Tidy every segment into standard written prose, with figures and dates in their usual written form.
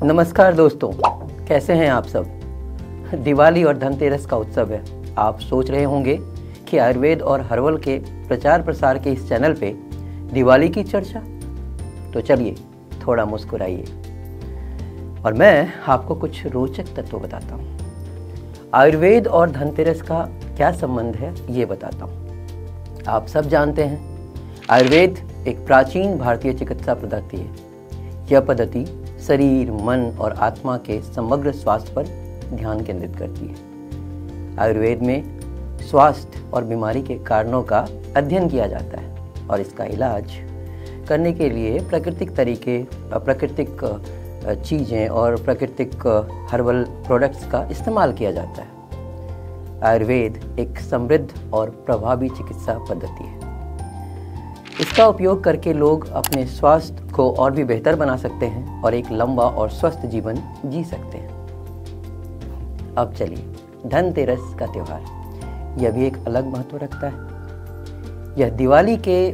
नमस्कार दोस्तों, कैसे हैं आप सब। दिवाली और धनतेरस का उत्सव है। आप सोच रहे होंगे कि आयुर्वेद और हर्बल के प्रचार प्रसार के इस चैनल पे दिवाली की चर्चा। तो चलिए थोड़ा मुस्कुराइए और मैं आपको कुछ रोचक तत्व बताता हूँ। आयुर्वेद और धनतेरस का क्या संबंध है ये बताता हूँ। आप सब जानते हैं आयुर्वेद एक प्राचीन भारतीय चिकित्सा पद्धति है। यह पद्धति शरीर, मन और आत्मा के समग्र स्वास्थ्य पर ध्यान केंद्रित करती है। आयुर्वेद में स्वास्थ्य और बीमारी के कारणों का अध्ययन किया जाता है और इसका इलाज करने के लिए प्राकृतिक तरीके, प्राकृतिक चीज़ें और प्राकृतिक हर्बल प्रोडक्ट्स का इस्तेमाल किया जाता है। आयुर्वेद एक समृद्ध और प्रभावी चिकित्सा पद्धति है। इसका उपयोग करके लोग अपने स्वास्थ्य को और भी बेहतर बना सकते हैं और एक लंबा और स्वस्थ जीवन जी सकते हैं। अब चलिए धनतेरस का त्यौहार, यह भी एक अलग महत्व रखता है। यह दिवाली के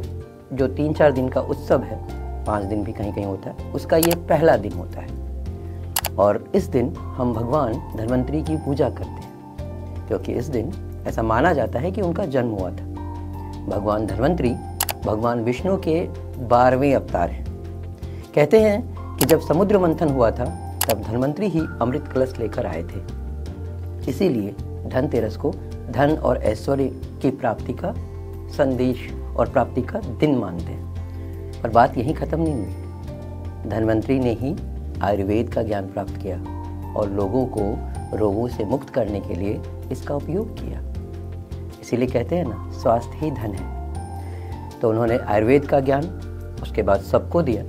जो 3-4 दिन का उत्सव है, 5 दिन भी कहीं कहीं होता है, उसका ये पहला दिन होता है। और इस दिन हम भगवान धन्वंतरी की पूजा करते हैं, क्योंकि इस दिन ऐसा माना जाता है कि उनका जन्म हुआ था। भगवान धन्वंतरी भगवान विष्णु के 12वें अवतार हैं। कहते हैं कि जब समुद्र मंथन हुआ था तब धन्वंतरी ही अमृत कलश लेकर आए थे। इसीलिए धनतेरस को धन और ऐश्वर्य की प्राप्ति का संदेश और प्राप्ति का दिन मानते हैं। और बात यहीं खत्म नहीं हुई। धन्वंतरी ने ही आयुर्वेद का ज्ञान प्राप्त किया और लोगों को रोगों से मुक्त करने के लिए इसका उपयोग किया। इसीलिए कहते हैं ना, स्वास्थ्य ही धन है। तो उन्होंने आयुर्वेद का ज्ञान उसके बाद सबको दिया,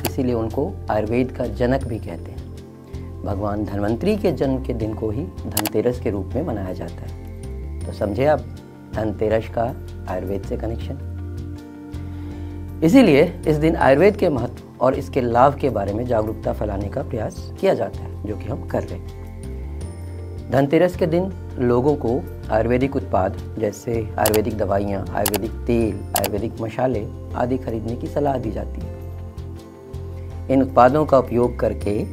इसीलिए उनको आयुर्वेद का जनक भी कहते हैं। भगवान धन्वंतरी के जन्म के दिन को ही धनतेरस के रूप में मनाया जाता है। तो समझे आप धनतेरस का आयुर्वेद से कनेक्शन। इसीलिए इस दिन आयुर्वेद के महत्व और इसके लाभ के बारे में जागरूकता फैलाने का प्रयास किया जाता है, जो कि हम कर रहे हैं। धनतेरस के दिन लोगों को आयुर्वेदिक उत्पाद जैसे आयुर्वेदिक दवाइयाँ, आयुर्वेदिक तेल, आयुर्वेदिक मसाले आदि खरीदने की सलाह दी जाती है। इन उत्पादों का उपयोग करके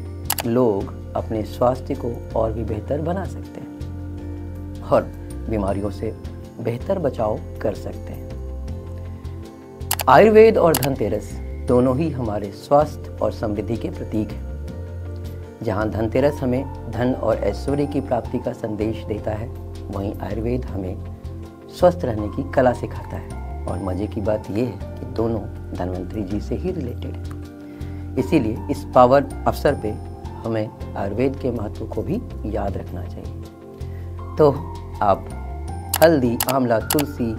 लोग अपने स्वास्थ्य को और भी बेहतर बना सकते हैं और बीमारियों से बेहतर बचाव कर सकते हैं। आयुर्वेद और धनतेरस दोनों ही हमारे स्वास्थ्य और समृद्धि के प्रतीक हैं। जहाँ धनतेरस हमें धन और ऐश्वर्य की प्राप्ति का संदेश देता है, वहीं आयुर्वेद हमें स्वस्थ रहने की कला सिखाता है। और मज़े की बात यह है कि दोनों धन्वंतरी जी से ही रिलेटेड है। इसीलिए इस पावन अवसर पे हमें आयुर्वेद के महत्व को भी याद रखना चाहिए। तो आप हल्दी, आंवला, तुलसी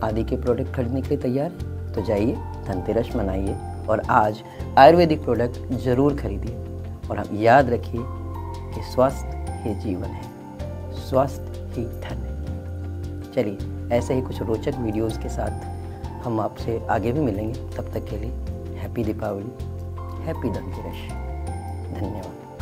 आदि के प्रोडक्ट खरीदने के लिए तैयार हैं? तो जाइए धनतेरस मनाइए और आज आयुर्वेदिक प्रोडक्ट ज़रूर खरीदिए। और आप याद रखिए कि स्वास्थ्य ही जीवन है, स्वास्थ्य ही धन है। चलिए ऐसे ही कुछ रोचक वीडियोस के साथ हम आपसे आगे भी मिलेंगे। तब तक के लिए हैप्पी दीपावली, हैप्पी धनतेरस। धन्यवाद।